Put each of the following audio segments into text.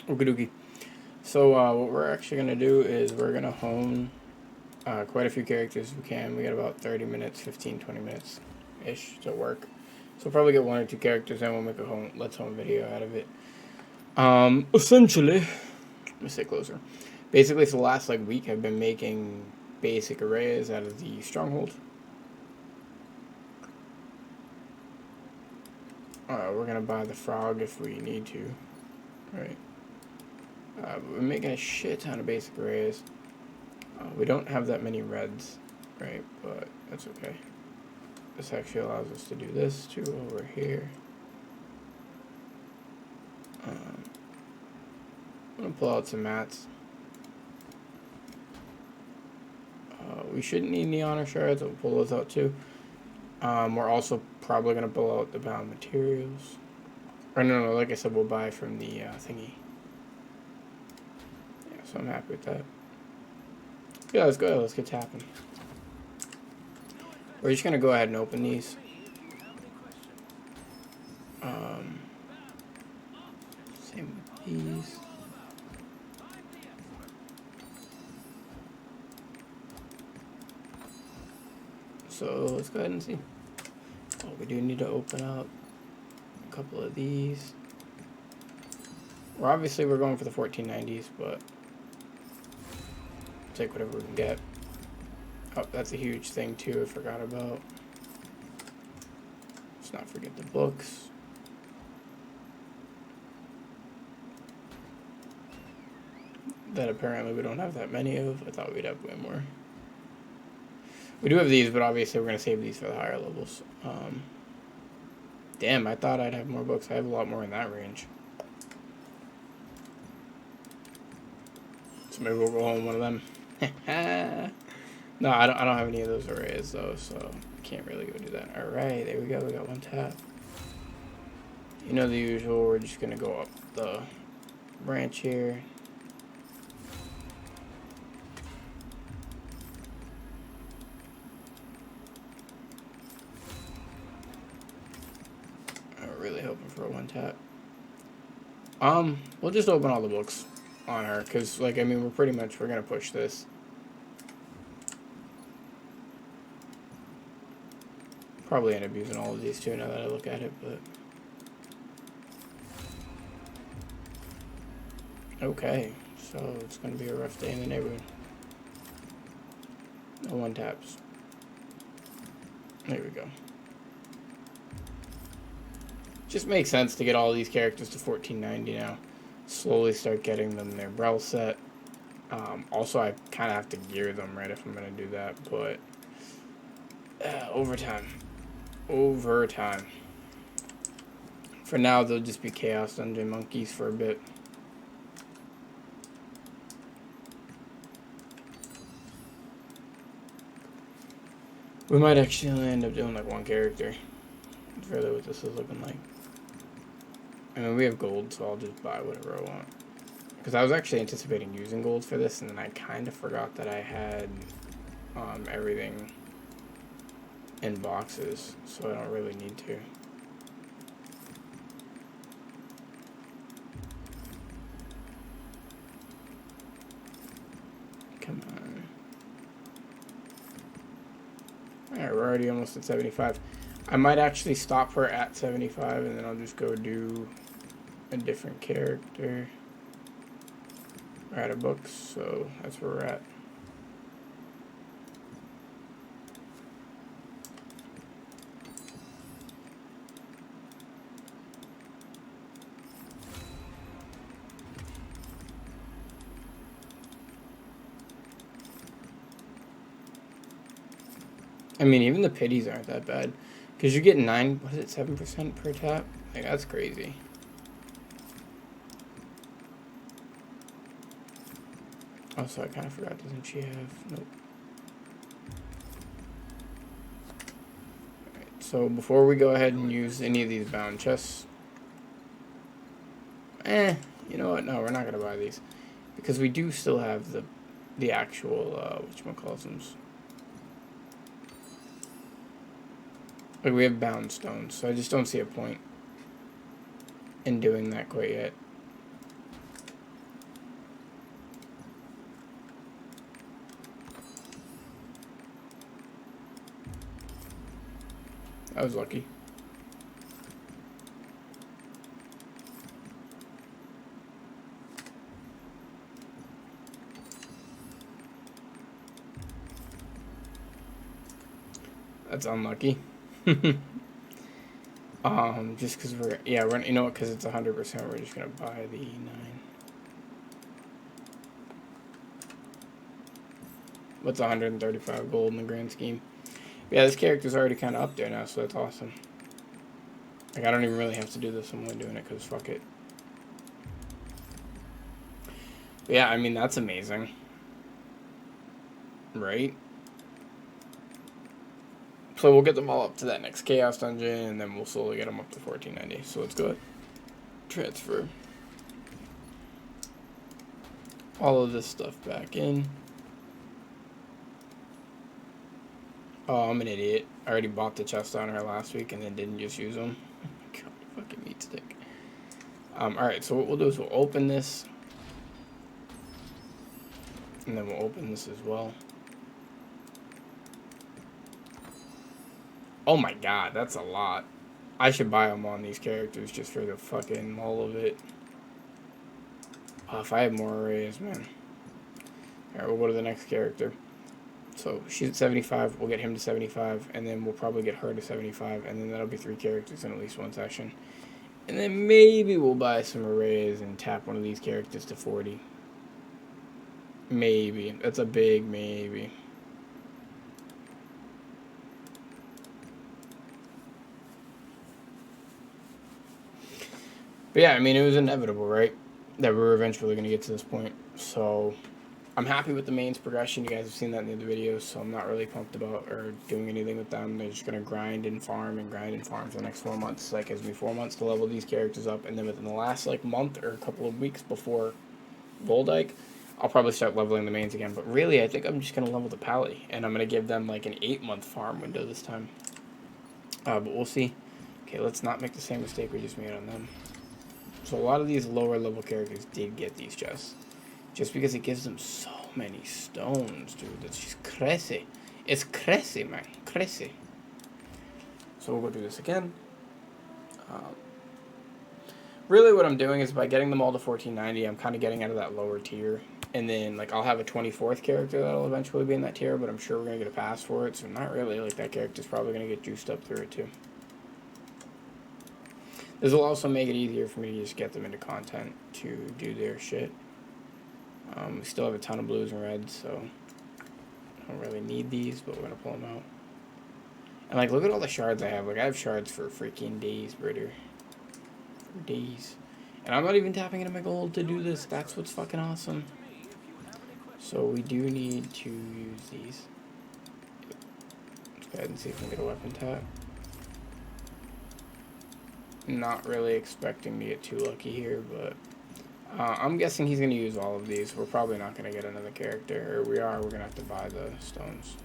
Okie dokie. So what we're actually going to do is we're going to hone quite a few characters if we can. We got about 30 minutes, 15, 20 minutes-ish to work. So we'll probably get one or two characters and we'll make a let's home video out of it. Essentially, let me say closer. Basically, for the last week, I've been making basic arrays out of the stronghold. We're gonna buy the frog if we need to, right? We're making a shit ton of basic arrays. We don't have that many reds, right? But that's okay. This actually allows us to do this too over here. I'm gonna pull out some mats. We shouldn't need neon or shards. We'll pull those out too. We're also probably gonna pull out the bound materials. Or no, like I said, we'll buy from the thingy. Yeah, so I'm happy with that. Yeah, let's go. Let's get tapping. We're just gonna go ahead and open these. Same with these. So let's go ahead and see. Oh, we do need to open up a couple of these. We're going for the 1490s, but take whatever we can get. Oh, that's a huge thing too. I forgot about. Let's not forget the books. That apparently we don't have that many of. I thought we'd have way more. We do have these, but obviously we're going to save these for the higher levels. Damn, I thought I'd have more books. I have a lot more in that range. So maybe we'll go home one of them. No, I don't have any of those arrays though, so can't really go do that. Alright, there we go. We got one tap. You know the usual. We're just going to go up the branch here. Really hoping for a one tap. We'll just open all the books on her, because, we're gonna push this. Probably end up using all of these too, now that I look at it, but... Okay, so it's gonna be a rough day in the neighborhood. No one taps. There we go. Just makes sense to get all these characters to 1490 now. Slowly start getting them their Brel set. Also, I kind of have to gear them, right, if I'm going to do that, but over time. For now, they'll just be Chaos Dungeon monkeys for a bit. We might actually only end up doing one character. That's really what this is looking like. I mean, we have gold, so I'll just buy whatever I want. Because I was actually anticipating using gold for this, and then I kind of forgot that I had everything in boxes, so I don't really need to. Come on. Alright, we're already almost at 75. I might actually stop her at 75, and then I'll just go do a different character. We're out of books, so that's where we're at. I mean, even the pities aren't that bad. Because you get 7% per tap? That's crazy. Also, I kind of forgot, doesn't she have... Nope. Alright, so before we go ahead and use any of these bound chests... you know what? No, we're not going to buy these. Because we do still have the actual, whatchamacallits. We have bound stones, so I just don't see a point in doing that quite yet. I was lucky. That's unlucky. Just because we're, yeah, we're, you know what, because it's 100%, we're just going to buy the 9. What's 135 gold in the grand scheme? Yeah, this character's already kind of up there now, so that's awesome. Like, I don't even really have to do this. I'm only doing it because fuck it. But yeah, I mean, that's amazing. Right? So we'll get them all up to that next Chaos Dungeon, and then we'll slowly get them up to 1490. So let's go ahead. Transfer all of this stuff back in. Oh, I'm an idiot. I already bought the chest on her last week and then didn't just use them. God, fucking meat stick. Alright, so what we'll do is we'll open this. And then we'll open this as well. Oh my god, that's a lot. I should buy them on these characters just for the fucking all of it. Oh, if I had more arrays, man. Alright, we'll go to the next character. So she's at 75, we'll get him to 75, and then we'll probably get her to 75, and then that'll be 3 characters in at least one session. And then maybe we'll buy some arrays and tap one of these characters to 40. Maybe. That's a big maybe. But yeah, I mean, it was inevitable, right? That we were eventually going to get to this point. So I'm happy with the mains progression. You guys have seen that in the other videos, so I'm not really pumped about or doing anything with them. They're just going to grind and farm for the next 4 months. Like, it gives me 4 months to level these characters up, and then within the last, like, month or a couple of weeks before Voldyke, I'll probably start leveling the mains again. But really, I think I'm just going to level the Pally, and I'm going to give them, like, an 8-month farm window this time. But we'll see. Okay, let's not make the same mistake we just made on them. So a lot of these lower level characters did get these chests. Just because it gives them so many stones, dude. That's just crazy. It's crazy, man. Crazy. So we'll go do this again. Really what I'm doing is by getting them all to 1490, I'm kind of getting out of that lower tier. And then, like, I'll have a 24th character that'll eventually be in that tier, but I'm sure we're going to get a pass for it. So not really. Like, that character's probably going to get juiced up through it, too. This will also make it easier for me to just get them into content to do their shit. We still have a ton of blues and reds, so I don't really need these, but we're going to pull them out. And, like, look at all the shards I have. Like, I have shards for freaking days, brother. For days. And I'm not even tapping into my gold to do this. That's what's fucking awesome. So we do need to use these. Let's go ahead and see if we can get a weapon tap. Not really expecting to get too lucky here, but I'm guessing he's going to use all of these. We're probably not going to get another character, or we are. We're going to have to buy the stones.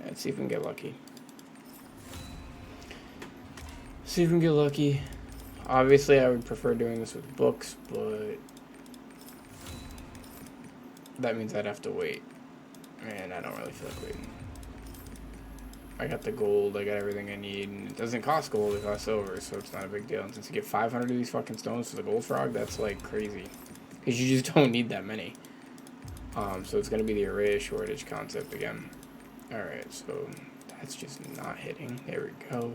Let's see if we can get lucky. See if we can get lucky. Obviously, I would prefer doing this with books, but that means I'd have to wait. And I don't really feel like waiting. I got the gold, I got everything I need, and it doesn't cost gold, it costs silver, so it's not a big deal. And since you get 500 of these fucking stones for the gold frog, that's like crazy. Because you just don't need that many. So it's going to be the array shortage concept again. Alright, so that's just not hitting. There we go.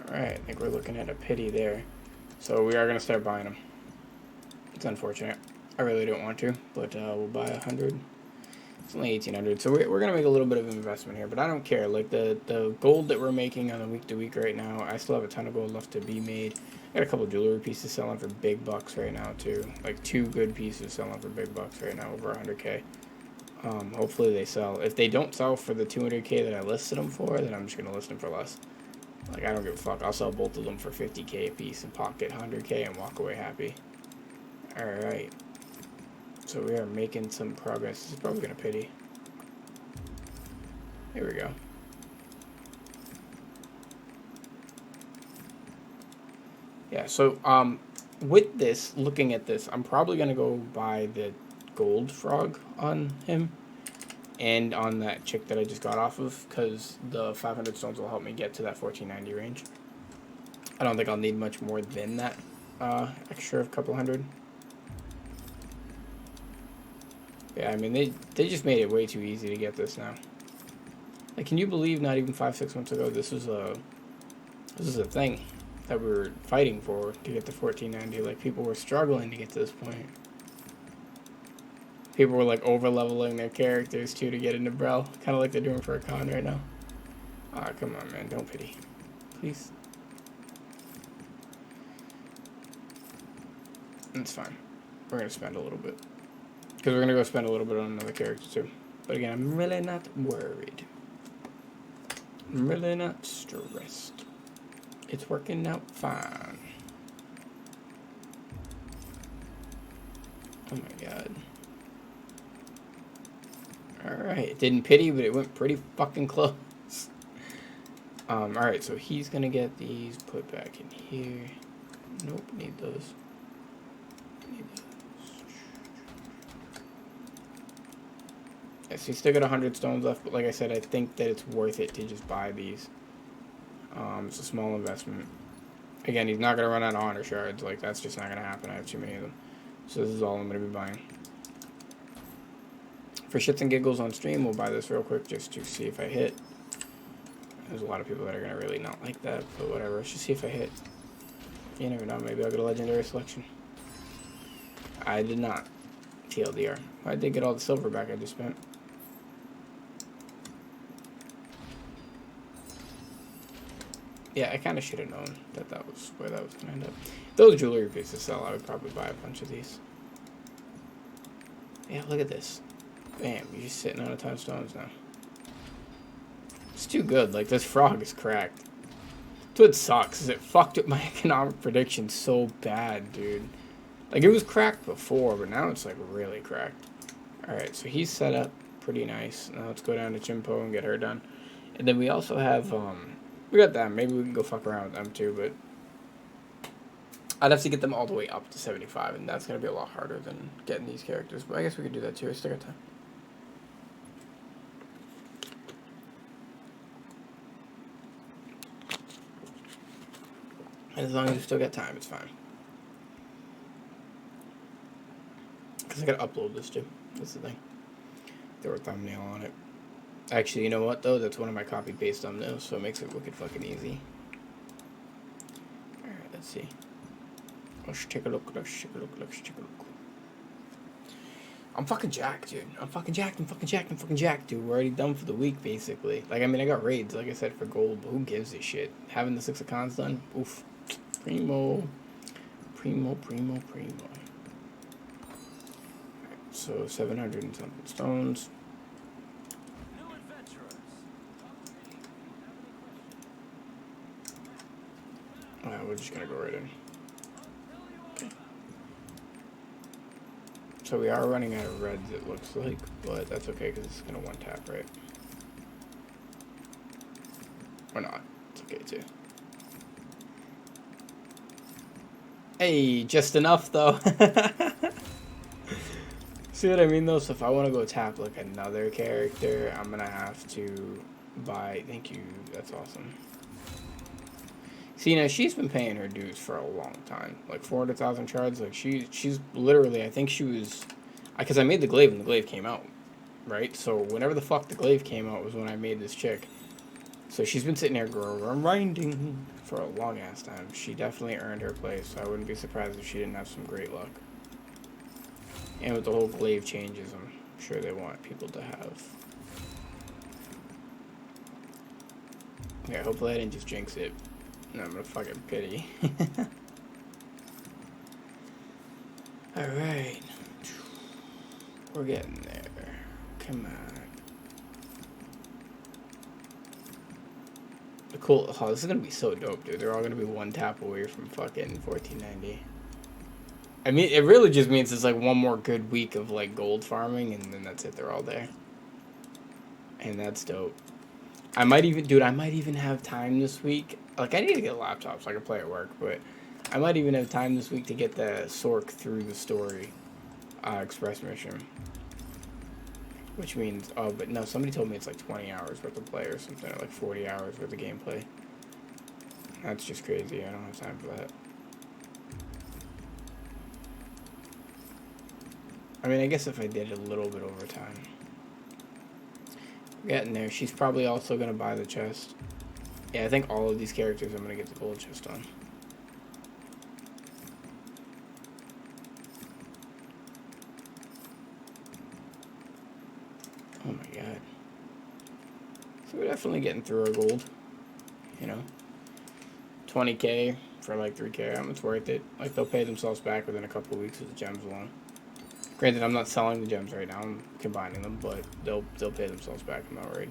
Alright, I think we're looking at a pity there. So we are going to start buying them. It's unfortunate. I really don't want to, but we'll buy 100. It's only 1,800, so we're going to make a little bit of an investment here, but I don't care. Like, the gold that we're making on the week-to-week right now, I still have a ton of gold left to be made. I got a couple jewelry pieces selling for big bucks right now, too. Like, 2 good pieces selling for big bucks right now, over 100K. Hopefully they sell. If they don't sell for the 200K that I listed them for, then I'm just going to list them for less. Like, I don't give a fuck. I'll sell both of them for 50K a piece and pocket 100K and walk away happy. Alright. So we are making some progress. This is probably going to pity. Here we go. Yeah, so with this, looking at this, I'm probably gonna go buy the gold frog on him and on that chick that I just got off of, because the 500 stones will help me get to that 1490 range. I don't think I'll need much more than that extra of a couple hundred. Yeah, I mean, they just made it way too easy to get this now. Like, can you believe not even 5-6 months ago this was a thing that we were fighting for to get to 1490. Like, people were struggling to get to this point. People were like over leveling their characters too to get into Brel, kind of like they're doing for a con right now. Ah, come on, man, don't pity, please. It's fine. We're gonna spend a little bit because we're gonna go spend a little bit on another character too. But again, I'm really not worried. I'm really not stressed. It's working out fine. Oh my god. Alright, it didn't pity, but it went pretty fucking close. Alright, so he's gonna get these put back in here. Nope, need those. Need those. Yes, he's still got 100 stones left, but like I said, I think that it's worth it to just buy these. It's a small investment. Again, he's not gonna run out of honor shards, like that's just not gonna happen. I have too many of them. So this is all I'm gonna be buying. For shits and giggles on stream, we'll buy this real quick just to see if I hit. There's a lot of people that are going to really not like that, but whatever. Let's just see if I hit. You never know. Maybe I'll get a legendary selection. I did not. TLDR. I did get all the silver back I just spent. Yeah, I kind of should have known that that was where that was going to end up. Those jewelry pieces sell, I would probably buy a bunch of these. Yeah, look at this. Bam, you're just sitting on a ton of stones now. It's too good. Like, this frog is cracked. That's what sucks, is it fucked up my economic prediction so bad, dude. Like, it was cracked before, but now it's, like, really cracked. Alright, so he's set up pretty nice. Now let's go down to Chimpo and get her done. And then we also have, we got them. Maybe we can go fuck around with them, too, but I'd have to get them all the way up to 75, and that's going to be a lot harder than getting these characters. But I guess we could do that, too. I still got time. As long as you still got time, it's fine. Because I gotta upload this too. That's the thing. Throw a thumbnail on it. Actually, you know what though? That's one of my copy-paste thumbnails, so it makes it wicked fucking easy. Alright, let's see. Let's take a look, let's take a look, let's take a look. I'm fucking jacked, dude. I'm fucking jacked, I'm fucking jacked, I'm fucking jacked, dude. We're already done for the week, basically. Like, I mean, I got raids, like I said, for gold, but who gives a shit? Having the 6 of cons done? Oof. Primo. Primo, primo, primo. Alright, so 700 and something stones. We're just gonna go right in. Okay. So we are running out of reds, it looks like, but that's okay because it's gonna one tap, right? Or not. It's okay too. Hey, just enough though. See what I mean though? So if I want to go tap like another character, I'm gonna have to buy. Thank you. That's awesome. See, now she's been paying her dues for a long time, like 400,000 shards. Like she's literally, I think she was, because I made the glaive and the glaive came out, right? So whenever the fuck the glaive came out was when I made this chick. So she's been sitting there grinding for a long ass time. She definitely earned her place. So I wouldn't be surprised if she didn't have some great luck. And with the whole glaive changes, I'm sure they want people to have. Okay, hopefully I didn't just jinx it. No, I'm gonna fucking pity. Alright. We're getting there. Come on. Cool. Oh, this is gonna be so dope, dude. They're all gonna be one tap away from fucking 1490. I mean, it really just means it's like one more good week of like gold farming, and then that's it. They're all there. And that's dope. I might even, dude, I might even have time this week. Like, I need to get a laptop so I can play at work, but I might even have time this week to get the Sork through the story express mission. Which means, oh, but no, somebody told me it's like 20 hours worth of play or something, or like 40 hours worth of gameplay. That's just crazy. I don't have time for that. I mean, I guess if I did a little bit over time. Getting there. She's probably also going to buy the chest. Yeah, I think all of these characters I'm going to get the gold chest on. Oh my god. So we're definitely getting through our gold. You know? 20k for like 3k. It's worth it. Like, they'll pay themselves back within a couple of weeks of the gems alone. Granted, I'm not selling the gems right now. I'm combining them, but they'll pay themselves back. I'm not worried.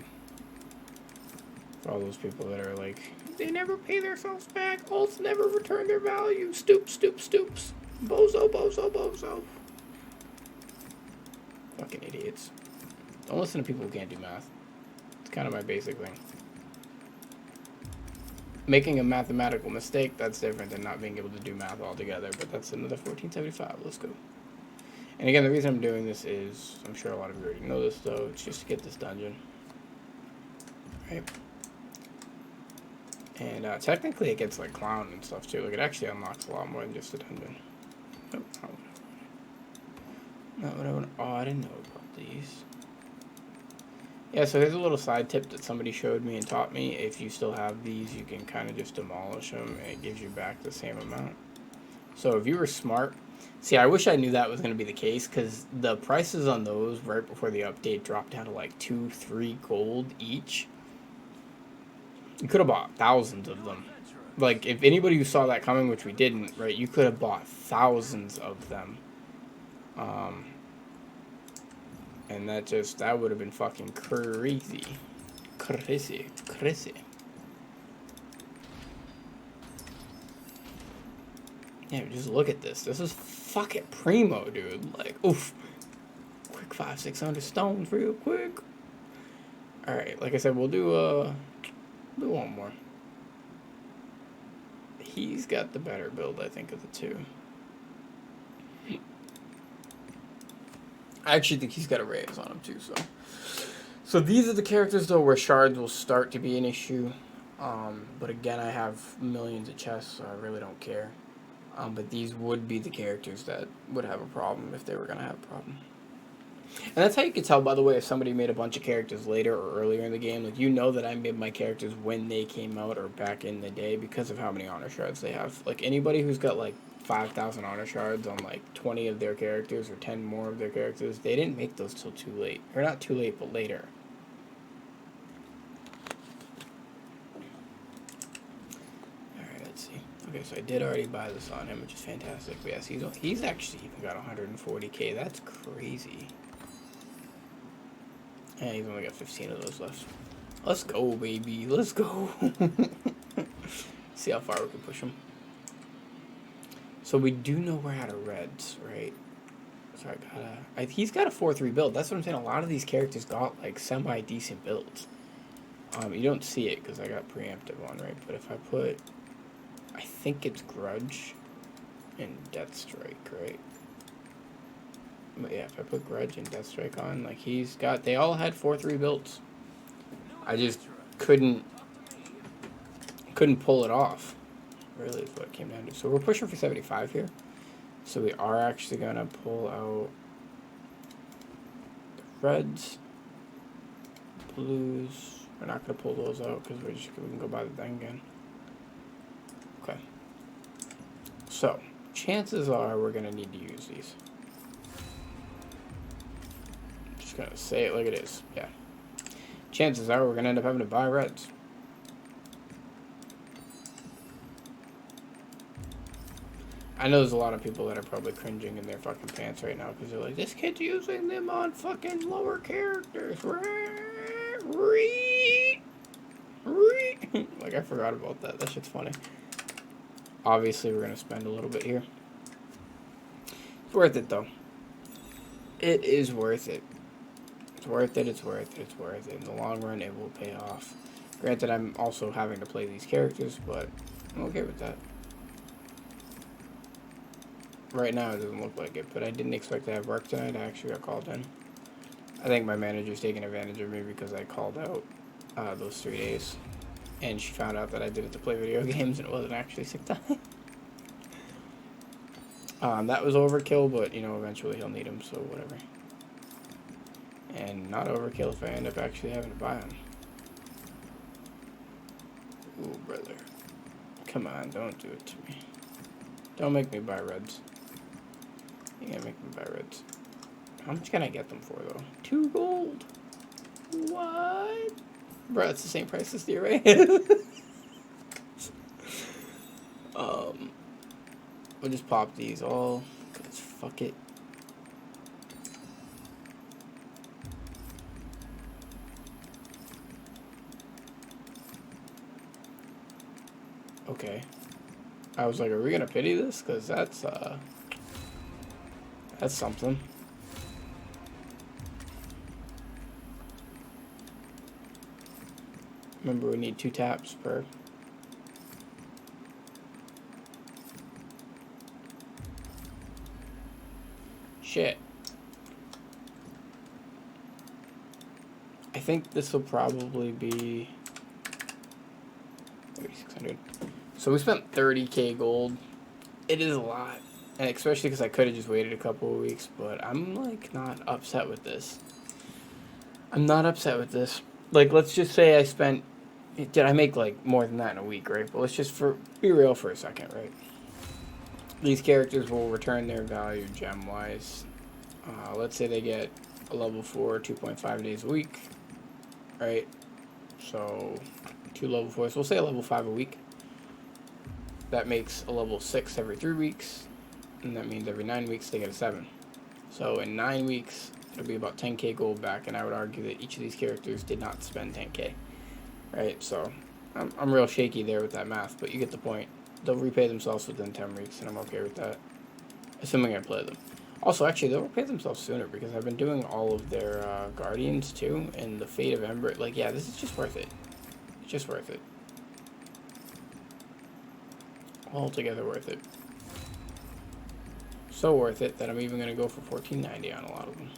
For all those people that are like, they never pay themselves back. Alts never return their value. Stoops. Bozo. Fucking idiots. Don't listen to people who can't do math. It's kind of my basic thing. Making a mathematical mistake, that's different than not being able to do math altogether. But that's another 1475. Let's go. And again, the reason I'm doing this is, I'm sure a lot of you already know this though, it's just to get this dungeon. Right? And technically it gets like clown and stuff too. Like, it actually unlocks a lot more than just a dungeon. Nope, not what I want. Oh, I didn't know about these. Yeah, so here's a little side tip that somebody showed me and taught me. If you still have these, you can kind of just demolish them and it gives you back the same amount. So if you were smart, see, I wish I knew that was going to be the case, because the prices on those right before the update dropped down to like 2-3 gold each. You could have bought thousands of them. Like, if anybody who saw that coming, which we didn't, right, you could have bought thousands of them. And that would have been fucking crazy. Crazy. Yeah, just look at this. This is fucking primo, dude. Like, oof. Quick 500-600 stones real quick. Alright, like I said, we'll do one more. He's got the better build, I think, of the two. I actually think he's got a raise on him, too, so. So these are the characters, though, where shards will start to be an issue. But again, I have millions of chests, so I really don't care. But these would be the characters that would have a problem if they were going to have a problem. And that's how you can tell, by the way, if somebody made a bunch of characters later or earlier in the game. Like, you know that I made my characters when they came out or back in the day because of how many honor shards they have. Like, anybody who's got, like, 5,000 honor shards on, like, 20 of their characters or 10 more of their characters, they didn't make those till too late. Or not too late, but later. Alright, let's see. Okay, so I did already buy this on him, which is fantastic. But yes, he's actually even got 140k. That's crazy. Yeah, he's only got 15 of those left. Let's go, baby. Let's go. See how far we can push him. So we do know we're out of reds, right? So he's got a 4-3 build. That's what I'm saying. A lot of these characters got like semi-decent builds. You don't see it because I got preemptive on, right? But if I put, I think it's Grudge and Deathstrike, right? But yeah, if I put Grudge and Deathstrike on, like they all had 4-3 builds. I just couldn't pull it off. Really is what it came down to. So we're pushing for 75 here. So we are actually gonna pull out the reds, blues. We're not gonna pull those out because we can go buy the thing again. Okay. So chances are we're gonna need to use these. Just gonna say it like it is. Yeah. Chances are we're gonna end up having to buy reds. I know there's a lot of people that are probably cringing in their fucking pants right now because they're like, this kid's using them on fucking lower characters. Like, I forgot about that. That shit's funny. Obviously, we're going to spend a little bit here. It's worth it, though. It is worth it. It's worth it, it's worth it, it's worth it. In the long run, it will pay off. Granted, I'm also having to play these characters, but I'm okay with that. Right now it doesn't look like it, but I didn't expect to have work tonight. I actually got called in. I think my manager's taking advantage of me because I called out those 3 days. And she found out that I did it to play video games and it wasn't actually sick time. That was overkill, but, you know, eventually he'll need them, so whatever. And not overkill if I end up actually having to buy them. Ooh, brother. Come on, don't do it to me. Don't make me buy reds. You can't make me buy reds. How much can I get them for, though? 2 gold. What? Bro, it's the same price as the array. We'll just pop these all. Cause fuck it. Okay. I was like, are we gonna pity this? Cause that's something. Remember, we need 2 taps per. Shit. I think this will probably be 3,600. So we spent 30k gold. It is a lot, and especially because I could have just waited a couple of weeks. But I'm like not upset with this. I'm not upset with this. Like, let's just say I spent. Did I make like more than that in a week, right? But let's just be real for a second, right? These characters will return their value gem-wise. Let's say they get a level 4, 2.5 days a week, right? So 2 level 4s. We'll say a level 5 a week. That makes a level 6 every 3 weeks, and that means every 9 weeks they get a 7. So in 9 weeks, it'll be about 10k gold back, and I would argue that each of these characters did not spend 10k, right? So I'm real shaky there with that math, but you get the point. They'll repay themselves within 10 weeks, and I'm okay with that, assuming I play them. Also, actually, they'll repay themselves sooner, because I've been doing all of their Guardians, too, and the Fate of Ember. Like, yeah, this is just worth it. It's just worth it. Altogether worth it. So worth it that I'm even going to go for 1490 on a lot of them.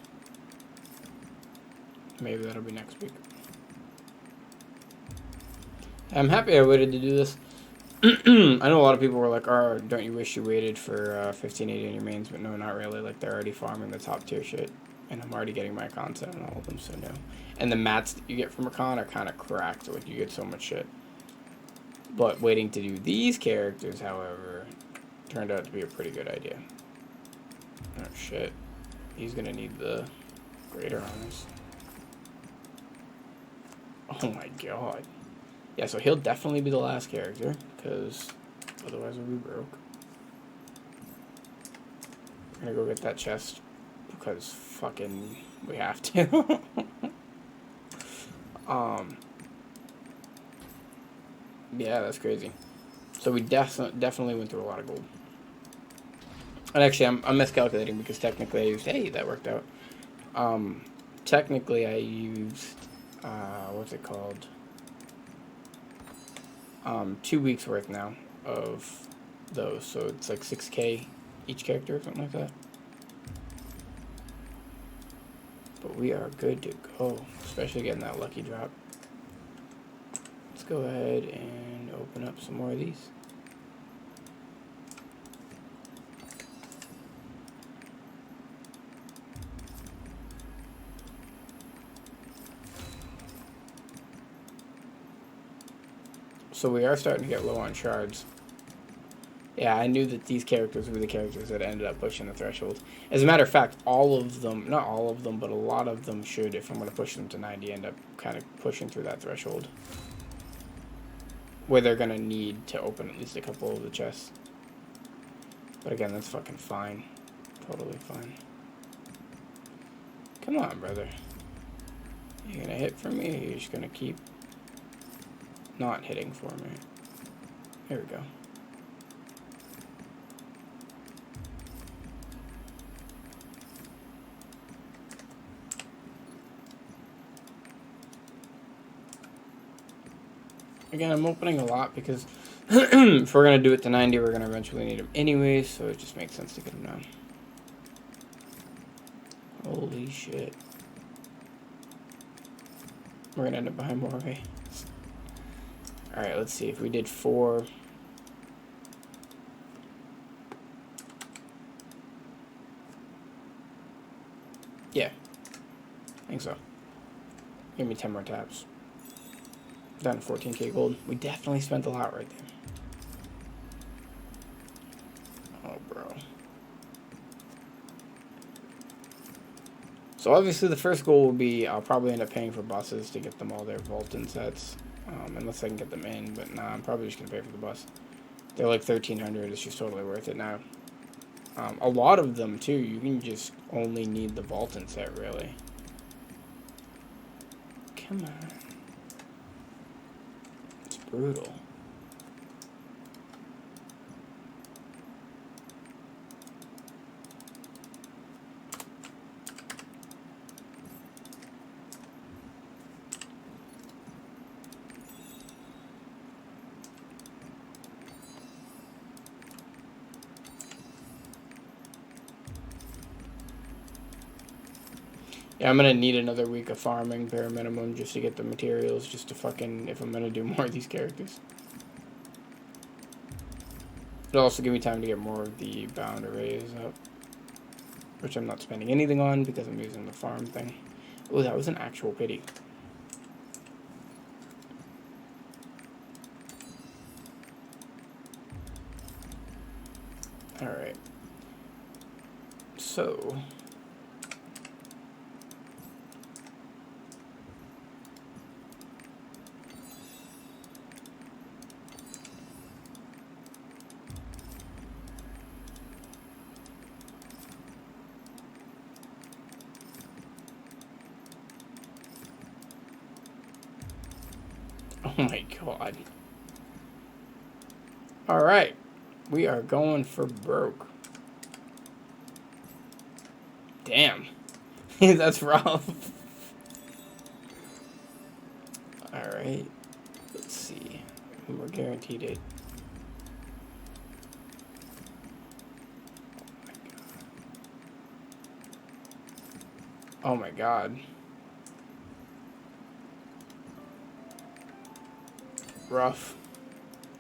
Maybe that'll be next week. I'm happy I waited to do this. I know a lot of people were like, oh, don't you wish you waited for 1580 on your mains? But no, not really. Like, they're already farming the top tier shit. And I'm already getting my content on all of them, so no. And the mats that you get from a con are kind of cracked. Like, you get so much shit. But waiting to do these characters, however, turned out to be a pretty good idea. Oh, shit. He's gonna need the greater on this. Oh my god. Yeah, so he'll definitely be the last character, because otherwise we'll be broke. I'm gonna go get that chest, because fucking we have to. Yeah, that's crazy. So we definitely went through a lot of gold. And actually, I'm miscalculating, because technically I used, hey, that worked out. Technically I used, what's it called? 2 weeks worth now of those, so it's like 6k each character or something like that. But we are good to go, especially getting that lucky drop. Let's go ahead and open up some more of these. So we are starting to get low on shards. Yeah, I knew that these characters were the characters that ended up pushing the threshold. As a matter of fact, all of them, not all of them, but a lot of them should, if I'm going to push them to 90, end up kind of pushing through that threshold. Where they're going to need to open at least a couple of the chests. But again, that's fucking fine. Totally fine. Come on, brother. You going to hit for me, or you're just going to keep not hitting for me? Here we go. Again, I'm opening a lot because If we're going to do it to 90, we're going to eventually need them anyway, so it just makes sense to get them now. Holy shit. We're going to end up behind Morve. Alright, let's see. If we did 4... Yeah. I think so. Give me 10 more taps. Down to 14k gold. We definitely spent a lot right there. Oh, bro. So obviously the first goal will be I'll probably end up paying for buses to get them all their Vulcan sets. Unless I can get them in, but nah, I'm probably just going to pay for the bus. They're like 1,300. It's just totally worth it now. A lot of them, too, you can just only need the Vulcan set, really. Come on. It's brutal. Yeah, I'm gonna need another week of farming, bare minimum, just to get the materials, just to fucking, if I'm gonna do more of these characters. It'll also give me time to get more of the bound arrays up, which I'm not spending anything on because I'm using the farm thing. Oh, that was an actual pity. Alright. So... Oh my god. Alright. We are going for broke. Damn. That's rough. Alright. Let's see. We're guaranteed it. Oh my god. Rough.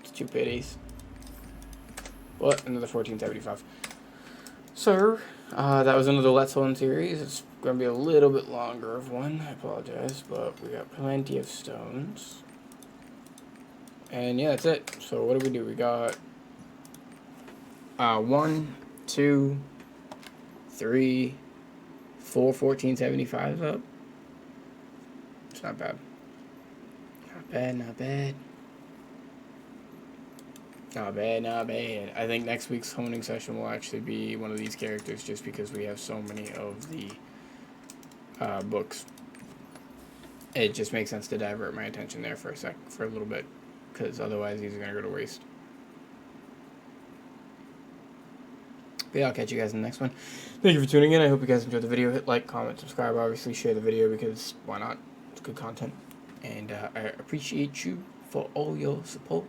It's 2 pities. What? Another 1475. So, that was another Let's Home series. It's going to be a little bit longer of one. I apologize, but we got plenty of stones. And yeah, that's it. So what do? We got 1, 2, 3, 4 1475s up. It's not bad. Not bad, not bad. Not bad, not bad. I think next week's honing session will actually be one of these characters just because we have so many of the books. It just makes sense to divert my attention there for a little bit, because otherwise these are going to go to waste. But yeah, I'll catch you guys in the next one. Thank you for tuning in. I hope you guys enjoyed the video. Hit like, comment, subscribe. Obviously, share the video because why not? It's good content. And I appreciate you for all your support.